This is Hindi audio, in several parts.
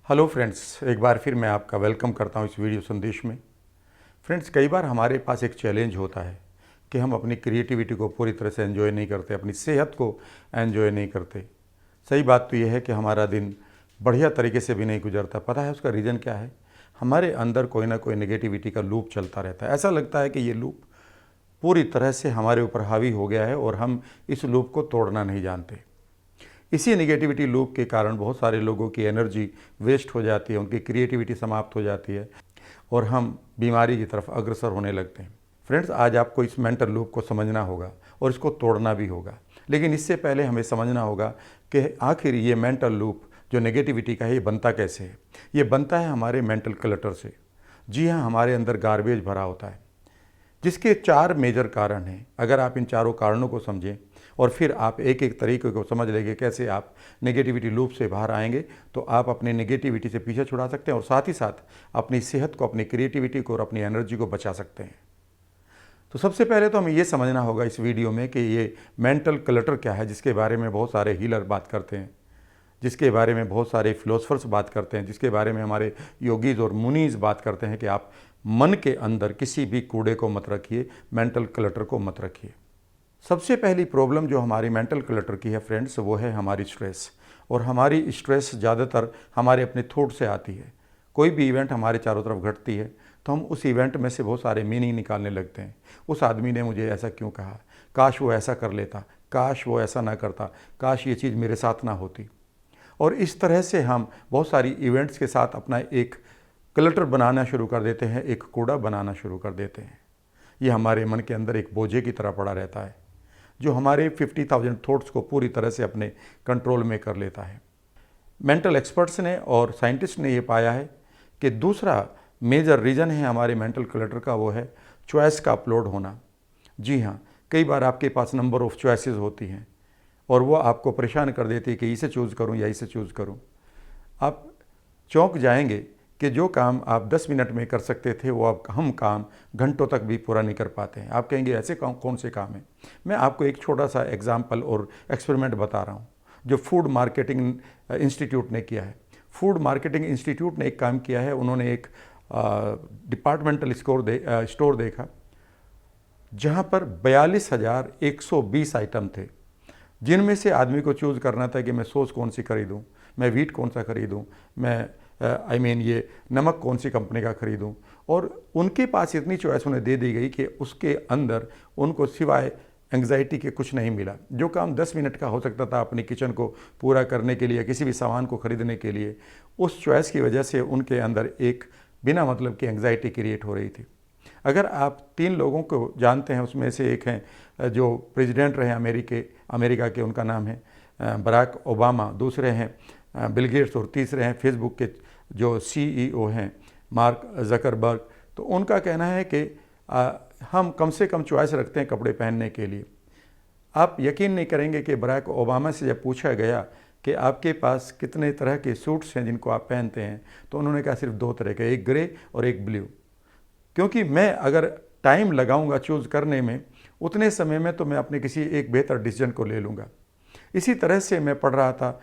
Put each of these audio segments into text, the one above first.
हेलो फ्रेंड्स, एक बार फिर मैं आपका वेलकम करता हूं इस वीडियो संदेश में। फ्रेंड्स, कई बार हमारे पास एक चैलेंज होता है कि हम अपनी क्रिएटिविटी को पूरी तरह से एंजॉय नहीं करते, अपनी सेहत को एंजॉय नहीं करते। सही बात तो यह है कि हमारा दिन बढ़िया तरीके से भी नहीं गुजरता। पता है उसका रीज़न क्या है? हमारे अंदर कोई ना कोई नेगेटिविटी का लूप चलता रहता है। ऐसा लगता है कि ये लूप पूरी तरह से हमारे ऊपर हावी हो गया है और हम इस लूप को तोड़ना नहीं जानते। इसी नेगेटिविटी लूप के कारण बहुत सारे लोगों की एनर्जी वेस्ट हो जाती है, उनकी क्रिएटिविटी समाप्त हो जाती है और हम बीमारी की तरफ अग्रसर होने लगते हैं। फ्रेंड्स, आज आपको इस मेंटल लूप को समझना होगा और इसको तोड़ना भी होगा। लेकिन इससे पहले हमें समझना होगा कि आखिर ये मेंटल लूप जो नेगेटिविटी का है ये बनता कैसे है। ये बनता है हमारे मेंटल क्लटर से। जी हाँ, हमारे अंदर गार्बेज भरा होता है जिसके 4 मेजर कारण हैं। अगर आप इन चारों कारणों को समझें और फिर आप एक एक तरीके को समझ लेंगे कैसे आप नेगेटिविटी लूप से बाहर आएंगे, तो आप अपनी नेगेटिविटी से पीछे छुड़ा सकते हैं और साथ ही साथ अपनी सेहत को, अपनी क्रिएटिविटी को और अपनी एनर्जी को बचा सकते हैं। तो सबसे पहले तो हमें ये समझना होगा इस वीडियो में कि ये मेंटल क्लटर क्या है, जिसके बारे में बहुत सारे हीलर बात करते हैं, जिसके बारे में बहुत सारे फिलोसफर्स बात करते हैं, जिसके बारे में हमारे योगीज और मुनीज बात करते हैं कि आप मन के अंदर किसी भी कूड़े को मत रखिए, मेंटल क्लटर को मत रखिए। सबसे पहली प्रॉब्लम जो हमारी मेंटल क्लटर की है फ्रेंड्स, वो है हमारी स्ट्रेस। और हमारी स्ट्रेस ज़्यादातर हमारे अपने थॉट से आती है। कोई भी इवेंट हमारे चारों तरफ घटती है तो हम उस इवेंट में से बहुत सारे मीनिंग निकालने लगते हैं। उस आदमी ने मुझे ऐसा क्यों कहा, काश वो ऐसा कर लेता, काश वो ऐसा ना करता, काश ये चीज़ मेरे साथ ना होती। और इस तरह से हम बहुत सारी इवेंट्स के साथ अपना एक क्लटर बनाना शुरू कर देते हैं, एक कूड़ा बनाना शुरू कर देते हैं। ये हमारे मन के अंदर एक बोझे की तरह पड़ा रहता है जो हमारे 50,000 थॉट्स को पूरी तरह से अपने कंट्रोल में कर लेता है। मेंटल एक्सपर्ट्स ने और साइंटिस्ट ने ये पाया है कि दूसरा मेजर रीज़न है हमारे मेंटल क्लटर का, वो है चॉइस का अपलोड होना। जी हाँ, कई बार आपके पास नंबर ऑफ़ चॉइसेस होती हैं और वो आपको परेशान कर देती है कि इसे चूज़ करूं या इसे चूज़ करूं। आप चौंक जाएंगे कि जो काम आप 10 मिनट में कर सकते थे वो आप हम काम घंटों तक भी पूरा नहीं कर पाते हैं। आप कहेंगे ऐसे कौन से काम हैं। मैं आपको एक छोटा सा एग्जाम्पल और एक्सपेरिमेंट बता रहा हूँ जो फूड मार्केटिंग इंस्टीट्यूट ने किया है। फूड मार्केटिंग इंस्टीट्यूट ने एक काम किया है। उन्होंने एक डिपार्टमेंटल स्टोर देखा जहाँ पर 42,120 आइटम थे, जिनमें से आदमी को चूज़ करना था कि मैं सॉस कौन सी खरीदूं, मैं व्हीट कौन सा खरीदूं, मैं ये नमक कौन सी कंपनी का खरीदूं। और उनके पास इतनी चॉइस उन्हें दे दी गई कि उसके अंदर उनको सिवाय एंग्जाइटी के कुछ नहीं मिला। जो काम 10 मिनट का हो सकता था अपनी किचन को पूरा करने के लिए, किसी भी सामान को खरीदने के लिए, उस चॉइस की वजह से उनके अंदर एक बिना मतलब की एंग्जाइटी क्रिएट हो रही थी। अगर आप 3 लोगों को जानते हैं, उसमें से एक हैं जो प्रेसिडेंट रहे अमेरिका के, उनका नाम है बराक ओबामा, दूसरे हैं बिल गेट्स और तीसरे हैं फेसबुक के जो CEO हैं मार्क जकरबर्ग। तो उनका कहना है कि हम कम से कम चॉइस रखते हैं कपड़े पहनने के लिए। आप यकीन नहीं करेंगे कि बराक ओबामा से जब पूछा गया कि आपके पास कितने तरह के सूट्स हैं जिनको आप पहनते हैं, तो उन्होंने कहा सिर्फ 2 तरह के, एक ग्रे और एक ब्लू। क्योंकि मैं अगर टाइम लगाऊंगा चूज़ करने में, उतने समय में तो मैं अपने किसी एक बेहतर डिसीजन को ले लूँगा। इसी तरह से मैं पढ़ रहा था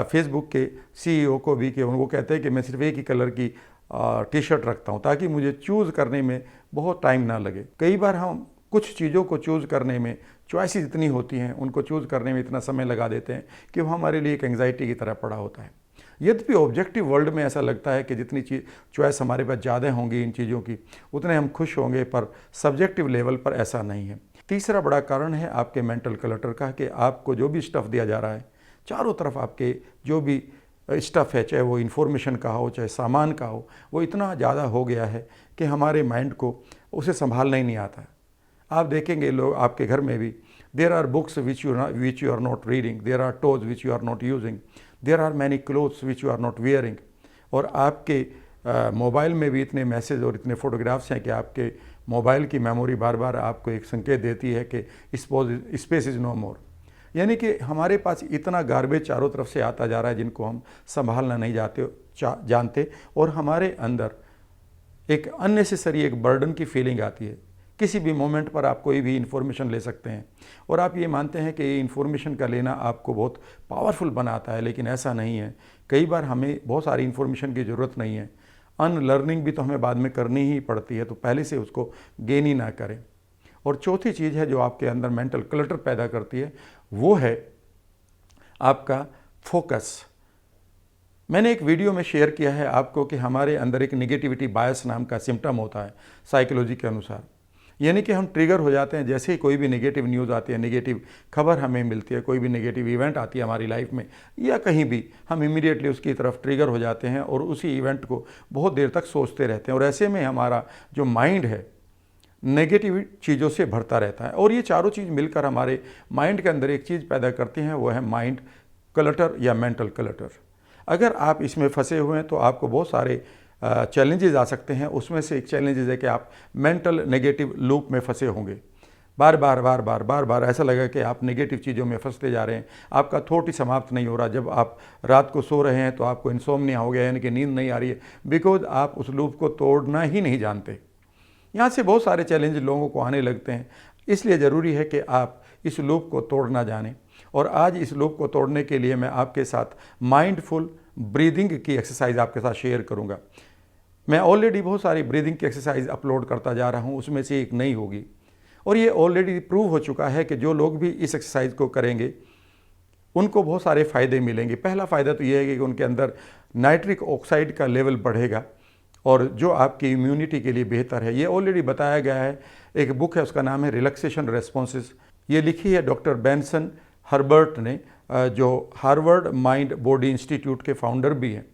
फेसबुक के CEO को भी कि वो कहते हैं कि मैं सिर्फ एक ही कलर की टी शर्ट रखता हूँ ताकि मुझे चूज़ करने में बहुत टाइम ना लगे। कई बार हम कुछ चीज़ों को चूज़ करने में, चॉइसेस इतनी होती हैं, उनको चूज़ करने में इतना समय लगा देते हैं कि वो हमारे लिए एक एंग्जाइटी की तरह पड़ा होता है। यद्यपि ऑब्जेक्टिव वर्ल्ड में ऐसा लगता है कि जितनी चॉइस हमारे पास ज़्यादा होंगी इन चीज़ों की, उतने हम खुश होंगे, पर सब्जेक्टिव लेवल पर ऐसा नहीं है। तीसरा बड़ा कारण है आपके मेंटल क्लटर का कि आपको जो भी स्टफ़ दिया जा रहा है, चारों तरफ आपके जो भी स्टफ़ है, चाहे वो इन्फॉर्मेशन का हो, चाहे सामान का हो, वो इतना ज़्यादा हो गया है कि हमारे माइंड को उसे संभालना ही नहीं आता। आप देखेंगे लोग आपके घर में भी, there are books which you are not reading, there are toys which you are not using, there are many clothes which you are not wearing. और आपके मोबाइल में भी इतने मैसेज और इतने फ़ोटोग्राफ्स हैं कि आपके मोबाइल की मेमोरी बार बार आपको एक संकेत देती है कि स्पेस इज़ नो मोर। यानी कि हमारे पास इतना गार्बेज चारों तरफ से आता जा रहा है जिनको हम संभालना नहीं जानते, और हमारे अंदर एक अननेसेसरी एक बर्डन की फीलिंग आती है किसी भी मोमेंट पर आप कोई भी इन्फॉर्मेशन ले सकते हैं और आप ये मानते हैं कि ये इन्फॉर्मेशन का लेना आपको बहुत पावरफुल बनाता है, लेकिन ऐसा नहीं है। कई बार हमें बहुत सारी इन्फॉर्मेशन की ज़रूरत नहीं है, अनलर्निंग भी तो हमें बाद में करनी ही पड़ती है, तो पहले से उसको गेन ही ना करें। और चौथी चीज़ है जो आपके अंदर मेंटल क्लटर पैदा करती है, वो है आपका फोकस। मैंने एक वीडियो में शेयर किया है आपको कि हमारे अंदर एक निगेटिविटी बायस नाम का सिम्टम होता है साइकोलॉजी के अनुसार, यानी कि हम ट्रिगर हो जाते हैं जैसे ही कोई भी नेगेटिव न्यूज़ आती है, नेगेटिव खबर हमें मिलती है, कोई भी नेगेटिव इवेंट आती है हमारी लाइफ में या कहीं भी, हम इमीडिएटली उसकी तरफ ट्रिगर हो जाते हैं और उसी इवेंट को बहुत देर तक सोचते रहते हैं और ऐसे में हमारा जो माइंड है नेगेटिव चीज़ों से भरता रहता है और ये चारों चीज़ मिलकर हमारे माइंड के अंदर एक चीज़ पैदा करती हैं, वो है माइंड क्लटर या मेंटल क्लटर। अगर आप इसमें फंसे हुए हैं तो आपको बहुत सारे चैलेंजेस आ सकते हैं। उसमें से एक चैलेंजेस है कि आप मेंटल नेगेटिव लूप में फंसे होंगे, बार बार ऐसा लगा कि आप नेगेटिव चीज़ों में फंसते जा रहे हैं, आपका थॉट ही समाप्त नहीं हो रहा। जब आप रात को सो रहे हैं तो आपको इंसोम्निया हो गया, यानी कि नींद नहीं आ रही है, बिकॉज आप उस लूप को तोड़ना ही नहीं जानते। यहाँ से बहुत सारे चैलेंज लोगों को आने लगते हैं, इसलिए ज़रूरी है कि आप इस लूप को तोड़ना जानें। और आज इस लूप को तोड़ने के लिए मैं आपके साथ माइंडफुल ब्रीदिंग की एक्सरसाइज आपके साथ शेयर करूँगा। मैं ऑलरेडी बहुत सारी ब्रीदिंग की एक्सरसाइज अपलोड करता जा रहा हूँ, उसमें से एक नई होगी और ये ऑलरेडी प्रूव हो चुका है कि जो लोग भी इस एक्सरसाइज को करेंगे उनको बहुत सारे फ़ायदे मिलेंगे। पहला फ़ायदा तो ये है कि उनके अंदर नाइट्रिक ऑक्साइड का लेवल बढ़ेगा और जो आपकी इम्यूनिटी के लिए बेहतर है। ये ऑलरेडी बताया गया है, एक बुक है उसका नाम है रिलैक्सेशन रेस्पॉन्सेस, ये लिखी है डॉक्टर बेंसन हर्बर्ट ने, जो हार्वर्ड माइंड बॉडी इंस्टीट्यूट के फाउंडर भी हैं।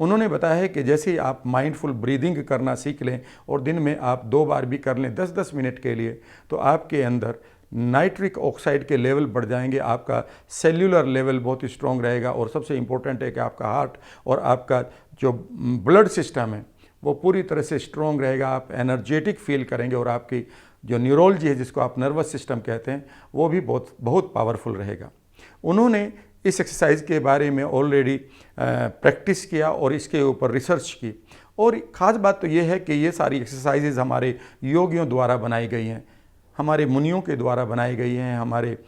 उन्होंने बताया है कि जैसे ही आप माइंडफुल ब्रीदिंग करना सीख लें और दिन में आप 2 बार भी कर लें 10-10 मिनट के लिए, तो आपके अंदर नाइट्रिक ऑक्साइड के लेवल बढ़ जाएंगे, आपका सेल्यूलर लेवल बहुत ही स्ट्रॉन्ग रहेगा और सबसे इम्पोर्टेंट है कि आपका हार्ट और आपका जो ब्लड सिस्टम है वो पूरी तरह से स्ट्रॉन्ग रहेगा। आप एनर्जेटिक फील करेंगे और आपकी जो न्यूरोलॉजी है, जिसको आप नर्वस सिस्टम कहते हैं, वो भी बहुत पावरफुल रहेगा। उन्होंने इस एक्सरसाइज के बारे में ऑलरेडी प्रैक्टिस किया और इसके ऊपर रिसर्च की और ख़ास बात तो ये है कि ये सारी एक्सरसाइजेज हमारे योगियों द्वारा बनाई गई हैं, हमारे मुनियों के द्वारा बनाई गई हैं, हमारे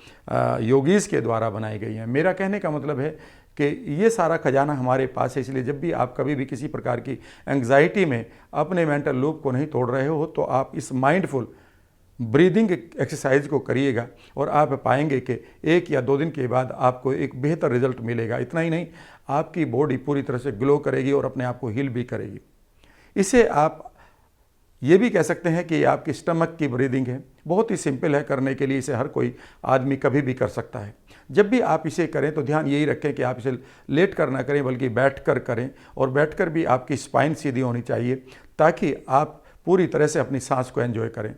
योगीज़ के द्वारा बनाई गई हैं। मेरा कहने का मतलब है कि ये सारा खजाना हमारे पास है, इसलिए जब भी आप कभी भी किसी प्रकार की एंग्जाइटी में अपने मेंटल लूप को नहीं तोड़ रहे हो तो आप इस माइंडफुल ब्रीदिंग एक्सरसाइज को करिएगा और आप पाएंगे कि 1 या 2 दिन के बाद आपको एक बेहतर रिजल्ट मिलेगा। इतना ही नहीं, आपकी बॉडी पूरी तरह से ग्लो करेगी और अपने आप को हील भी करेगी। इसे आप ये भी कह सकते हैं कि आपकी स्टमक की ब्रीदिंग है, बहुत ही सिंपल है करने के लिए, इसे हर कोई आदमी कभी भी कर सकता है। जब भी आप इसे करें तो ध्यान यही रखें कि आप इसे लेट कर ना करें बल्कि बैठ कर करें और बैठकर भी आपकी स्पाइन सीधी होनी चाहिए ताकि आप पूरी तरह से अपनी सांस को एंजॉय करें।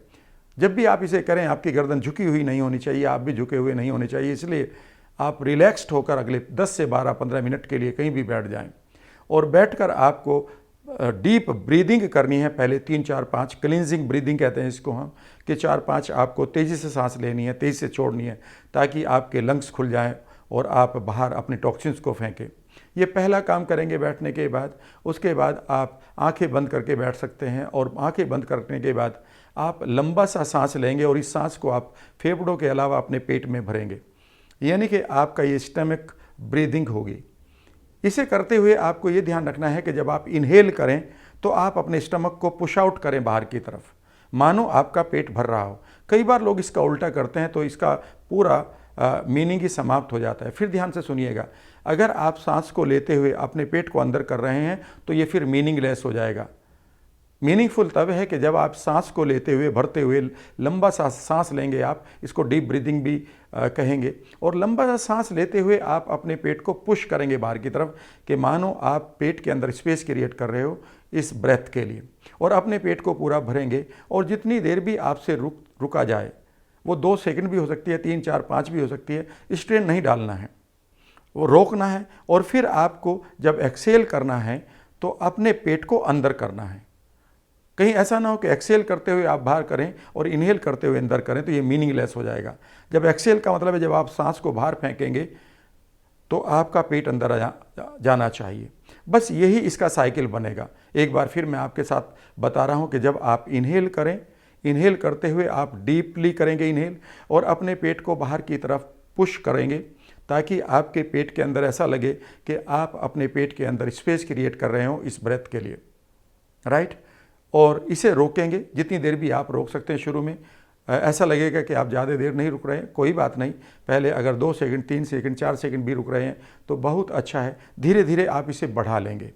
जब भी आप इसे करें आपकी गर्दन झुकी हुई नहीं होनी चाहिए, आप भी झुके हुए नहीं होने चाहिए, इसलिए आप रिलैक्स्ड होकर अगले 10 से 12-15 मिनट के लिए कहीं भी बैठ जाएं और बैठकर आपको डीप ब्रीदिंग करनी है। पहले 3-4-5 क्लींजिंग ब्रीदिंग कहते हैं इसको हम, कि 4-5 आपको तेज़ी से सांस लेनी है, तेज़ी से छोड़नी है ताकि आपके लंग्स खुल जाएं और आप बाहर अपने टॉक्सिन्स को फेंकें। ये पहला काम करेंगे बैठने के बाद। उसके बाद आप आंखें बंद करके बैठ सकते हैं और आंखें बंद करने के बाद आप लंबा सा सांस लेंगे और इस सांस को आप फेफड़ों के अलावा अपने पेट में भरेंगे, यानी कि आपका ये स्टमक ब्रीदिंग होगी। इसे करते हुए आपको ये ध्यान रखना है कि जब आप इनहेल करें तो आप अपने स्टमक को पुश आउट करें बाहर की तरफ, मानो आपका पेट भर रहा हो। कई बार लोग इसका उल्टा करते हैं तो इसका पूरा मीनिंग ही समाप्त हो जाता है। फिर ध्यान से सुनिएगा, अगर आप सांस को लेते हुए अपने पेट को अंदर कर रहे हैं तो ये फिर मीनिंगलेस हो जाएगा। मीनिंगफुल तब है कि जब आप सांस को लेते हुए भरते हुए लंबा सा सांस लेंगे, आप इसको डीप ब्रीदिंग भी कहेंगे, और लंबा सा सांस लेते हुए आप अपने पेट को पुश करेंगे बाहर की तरफ कि मानो आप पेट के अंदर स्पेस क्रिएट कर रहे हो इस ब्रेथ के लिए, और अपने पेट को पूरा भरेंगे। और जितनी देर भी आपसे रुका जाए, वो 2 सेकंड भी हो सकती है, 3, 4, 5 भी हो सकती है, स्ट्रेन नहीं डालना है, वो रोकना है। और फिर आपको जब एक्सेल करना है तो अपने पेट को अंदर करना है। कहीं ऐसा ना हो कि एक्सेल करते हुए आप बाहर करें और इनहेल करते हुए अंदर करें, तो ये मीनिंगलेस हो जाएगा। जब एक्सेल का मतलब है जब आप सांस को बाहर फेंकेंगे तो आपका पेट अंदर जाना चाहिए। बस यही इसका साइकिल बनेगा। एक बार फिर मैं आपके साथ बता रहा हूं कि जब आप इनहेल करें, इनहेल करते हुए आप डीपली करेंगे इनहेल और अपने पेट को बाहर की तरफ पुश करेंगे ताकि आपके पेट के अंदर ऐसा लगे कि आप अपने पेट के अंदर स्पेस क्रिएट कर रहे हो इस ब्रेथ के लिए, राइट। और इसे रोकेंगे जितनी देर भी आप रोक सकते हैं। शुरू में ऐसा लगेगा कि आप ज़्यादा देर नहीं रुक रहे हैं, कोई बात नहीं, पहले अगर 2 सेकंड 3 सेकंड 4 सेकंड भी रुक रहे हैं तो बहुत अच्छा है। धीरे धीरे आप इसे बढ़ा लेंगे,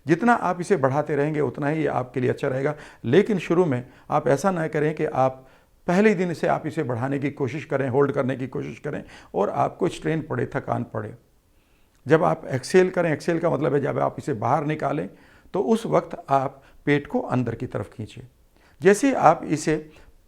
जितना आप इसे बढ़ाते रहेंगे उतना ही आपके लिए अच्छा रहेगा। लेकिन शुरू में आप ऐसा ना करें कि आप पहले दिन से आप इसे बढ़ाने की कोशिश करें, होल्ड करने की कोशिश करें और आपको स्ट्रेन पड़े, थकान पड़े। जब आप एक्सेल करें, एक्सेल का मतलब है जब आप इसे बाहर निकालें, तो उस वक्त आप पेट को अंदर की तरफ खींचें। जैसे आप इसे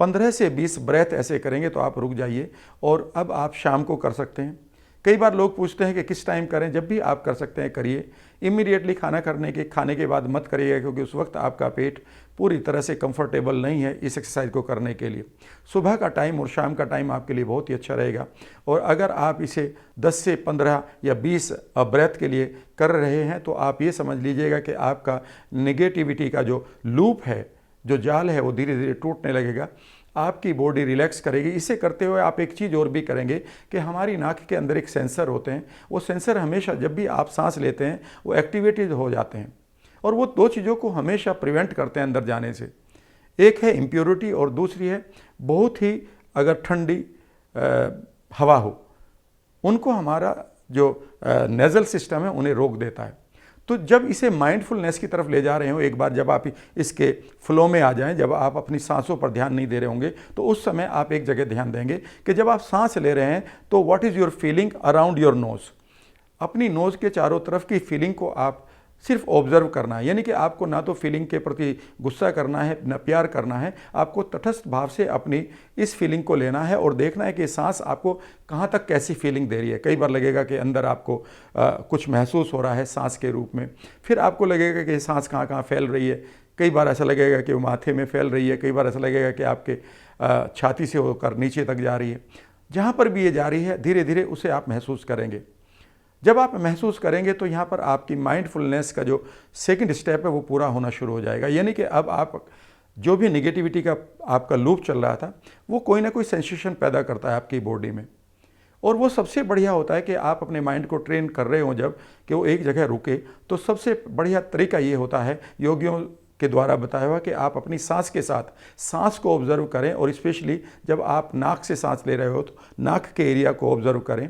15 से 20 ब्रेथ ऐसे करेंगे तो आप रुक जाइए और अब आप शाम को कर सकते हैं। कई बार लोग पूछते हैं कि किस टाइम करें, जब भी आप कर सकते हैं करिए। इमीडिएटली खाने के बाद मत करिएगा, क्योंकि उस वक्त आपका पेट पूरी तरह से कंफर्टेबल नहीं है इस एक्सरसाइज को करने के लिए। सुबह का टाइम और शाम का टाइम आपके लिए बहुत ही अच्छा रहेगा। और अगर आप इसे 10 से 15 या 20 ब्रेथ के लिए कर रहे हैं तो आप ये समझ लीजिएगा कि आपका नेगेटिविटी का जो लूप है, जो जाल है, वो धीरे धीरे टूटने लगेगा, आपकी बॉडी रिलैक्स करेगी। इसे करते हुए आप एक चीज़ और भी करेंगे कि हमारी नाक के अंदर एक सेंसर होते हैं, वो सेंसर हमेशा जब भी आप सांस लेते हैं वो एक्टिवेटेड हो जाते हैं और वो 2 चीज़ों को हमेशा प्रिवेंट करते हैं अंदर जाने से। एक है इम्प्योरिटी और दूसरी है बहुत ही अगर ठंडी हवा हो, उनको हमारा जो नेज़ल सिस्टम है उन्हें रोक देता है। तो जब इसे माइंडफुलनेस की तरफ ले जा रहे हो, एक बार जब आप इसके फ्लो में आ जाएं, जब आप अपनी सांसों पर ध्यान नहीं दे रहे होंगे, तो उस समय आप एक जगह ध्यान देंगे कि जब आप सांस ले रहे हैं तो what is your feeling around your nose. अपनी नोज़ के चारों तरफ की फीलिंग को आप सिर्फ ऑब्जर्व करना है, यानी कि आपको ना तो फीलिंग के प्रति गुस्सा करना है ना प्यार करना है। आपको तटस्थ भाव से अपनी इस फीलिंग को लेना है और देखना है कि सांस आपको कहाँ तक कैसी फीलिंग दे रही है। कई बार लगेगा कि अंदर आपको कुछ महसूस हो रहा है सांस के रूप में, फिर आपको लगेगा कि सांस कहाँ कहाँ फैल रही है। कई बार ऐसा लगेगा कि वो माथे में फैल रही है, कई बार ऐसा लगेगा कि आपके छाती से होकर नीचे तक जा रही है। जहाँ पर भी ये जा रही है धीरे धीरे उसे आप महसूस करेंगे। जब आप महसूस करेंगे तो यहाँ पर आपकी माइंडफुलनेस का जो सेकंड स्टेप है वो पूरा होना शुरू हो जाएगा। यानी कि अब आप जो भी निगेटिविटी का आपका लूप चल रहा था वो कोई ना कोई सेंसेशन पैदा करता है आपकी बॉडी में, और वो सबसे बढ़िया होता है कि आप अपने माइंड को ट्रेन कर रहे हो जब कि वो एक जगह रुके, तो सबसे बढ़िया तरीका ये होता है योगियों के द्वारा बताया हुआ कि आप अपनी सांस के साथ सांस को ऑब्जर्व करें, और स्पेशली जब आप नाक से सांस ले रहे हो तो नाक के एरिया को ऑब्जर्व करें,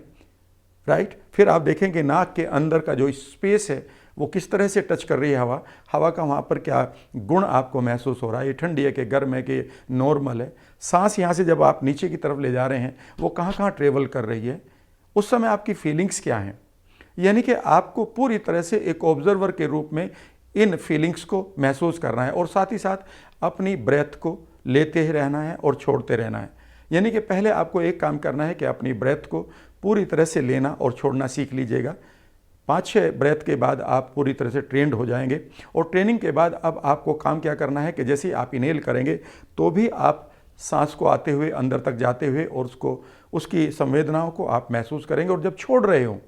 राइट। फिर आप देखेंगे नाक के अंदर का जो स्पेस है वो किस तरह से टच कर रही है हवा का वहाँ पर क्या गुण आपको महसूस हो रहा है, ये ठंडी है कि गर्म है कि नॉर्मल है। सांस यहाँ से जब आप नीचे की तरफ ले जा रहे हैं वो कहाँ कहाँ ट्रेवल कर रही है, उस समय आपकी फीलिंग्स क्या हैं। यानी कि आपको पूरी तरह से एक ऑब्जर्वर के रूप में इन फीलिंग्स को महसूस करना है और साथ ही साथ अपनी ब्रेथ को लेते ही रहना है और छोड़ते रहना है। यानी कि पहले आपको एक काम करना है कि अपनी ब्रेथ को पूरी तरह से लेना और छोड़ना सीख लीजिएगा। 5-6 ब्रेथ के बाद आप पूरी तरह से ट्रेंड हो जाएंगे। और ट्रेनिंग के बाद अब आपको काम क्या करना है कि जैसे ही आप इनहेल करेंगे तो भी आप सांस को आते हुए अंदर तक जाते हुए और उसकी संवेदनाओं को आप महसूस करेंगे, और जब छोड़ रहे हो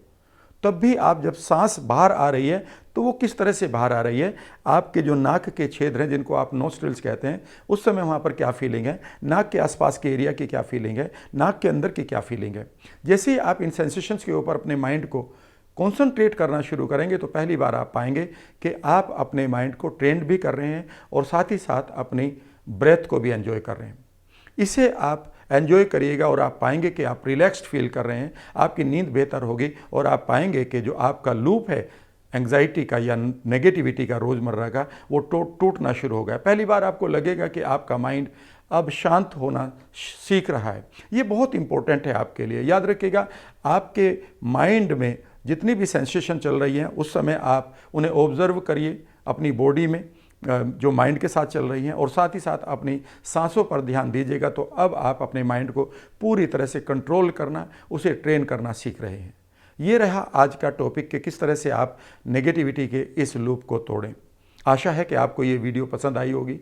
तब भी आप जब सांस बाहर आ रही है तो वो किस तरह से बाहर आ रही है, आपके जो नाक के छेद हैं जिनको आप नोस्ट्रिल्स कहते हैं, उस समय वहाँ पर क्या फीलिंग है, नाक के आसपास के एरिया की क्या फीलिंग है, नाक के अंदर की क्या फीलिंग है। जैसे ही आप इन सेंसेशंस के ऊपर अपने माइंड को कॉन्सनट्रेट करना शुरू करेंगे तो पहली बार आप पाएंगे कि आप अपने माइंड को ट्रेंड भी कर रहे हैं और साथ ही साथ अपनी ब्रेथ को भी एंजॉय कर रहे हैं। इसे आप एंजॉय करिएगा और आप पाएंगे कि आप रिलैक्स्ड फील कर रहे हैं, आपकी नींद बेहतर होगी और आप पाएंगे कि जो आपका लूप है एंग्जाइटी का या नेगेटिविटी का रोज़मर्रा का, वो टूटना शुरू हो गया। पहली बार आपको लगेगा कि आपका माइंड अब शांत होना सीख रहा है। ये बहुत इंपॉर्टेंट है आपके लिए। याद रखिएगा, आपके माइंड में जितनी भी सेंसेशन चल रही हैं उस समय आप उन्हें ऑब्जर्व करिए अपनी बॉडी में जो माइंड के साथ चल रही हैं, और साथ ही साथ अपनी सांसों पर ध्यान दीजिएगा। तो अब आप अपने माइंड को पूरी तरह से कंट्रोल करना, उसे ट्रेन करना सीख रहे हैं। ये रहा आज का टॉपिक कि किस तरह से आप नेगेटिविटी के इस लूप को तोड़ें। आशा है कि आपको ये वीडियो पसंद आई होगी।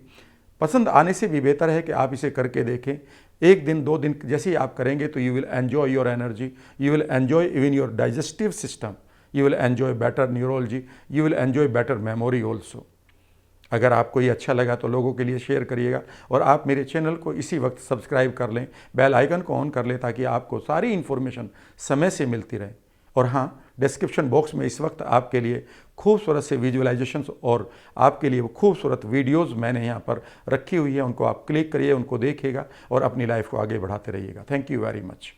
पसंद आने से भी बेहतर है कि आप इसे करके देखें। 1 दिन 2 दिन जैसे ही आप करेंगे तो you will enjoy your energy, you will enjoy even your digestive system, you will enjoy better neurology, you will enjoy better memory also. अगर आपको ये अच्छा लगा तो लोगों के लिए शेयर करिएगा और आप मेरे चैनल को इसी वक्त सब्सक्राइब कर लें, बेल आइकन को ऑन कर लें ताकि आपको सारी इन्फॉर्मेशन समय से मिलती रहे। और हाँ, डिस्क्रिप्शन बॉक्स में इस वक्त आपके लिए खूबसूरत से विजुअलाइजेशंस और आपके लिए वो खूबसूरत वीडियोस मैंने यहाँ पर रखी हुई है, उनको आप क्लिक करिए, उनको देखिएगा और अपनी लाइफ को आगे बढ़ाते रहिएगा। Thank you very much.